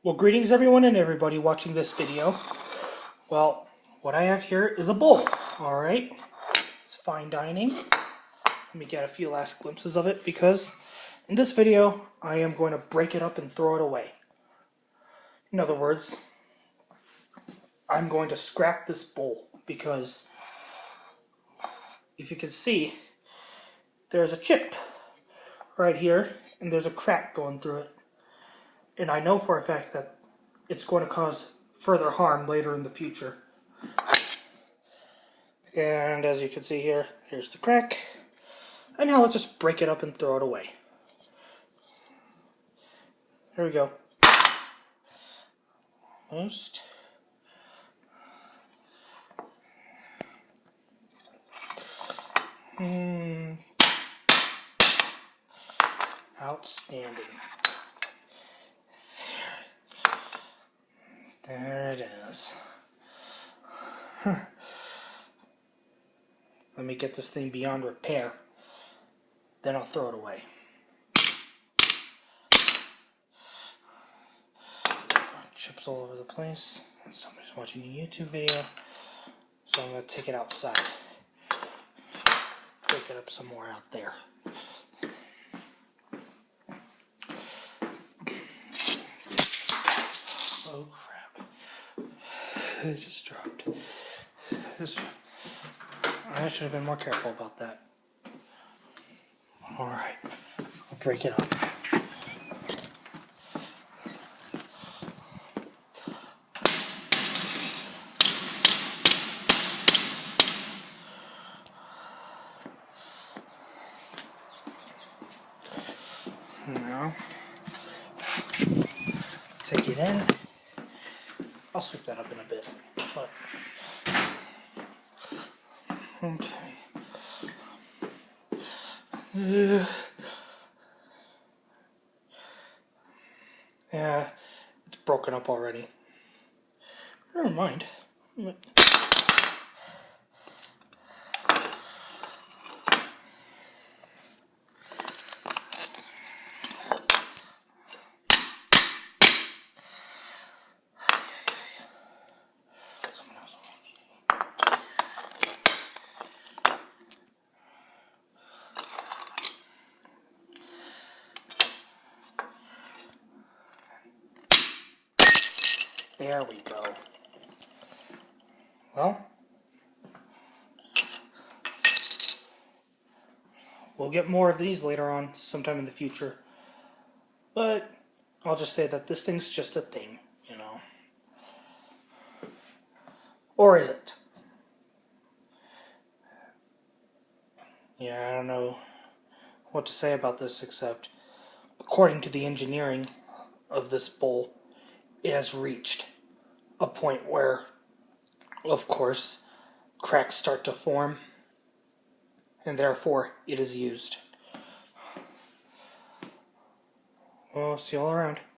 Well, greetings everyone and everybody watching this video. Well, what I have here is a bowl, alright? It's fine dining. Let me get a few last glimpses of it because in this video, I am going to break it up and throw it away. In other words, I'm going to scrap this bowl because if you can see, there's a chip right here and there's a crack going through it. And I know for a fact that it's going to cause further harm later in the future. And as you can see here, here's the crack. And now let's just break it up and throw it away. Here we go. Almost. Outstanding. There it is. Let me get this thing beyond repair. Then I'll throw it away. Chips all over the place. Somebody's watching a YouTube video. So I'm going to take it outside. Break it up some more out there. Oh crap. It just dropped. I should have been more careful about that. Alright. I'll break it up. Now, let's take it in. I'll sweep that up in a bit. But, okay. Yeah, it's broken up already. Never mind. There we go. Well, we'll get more of these later on, sometime in the future. But I'll just say that this thing's just a thing, you know. Or is it? Yeah, I don't know what to say about this except, according to the engineering of this bowl, it has reached a point where, of course, cracks start to form, and therefore it is used. Well, see you all around.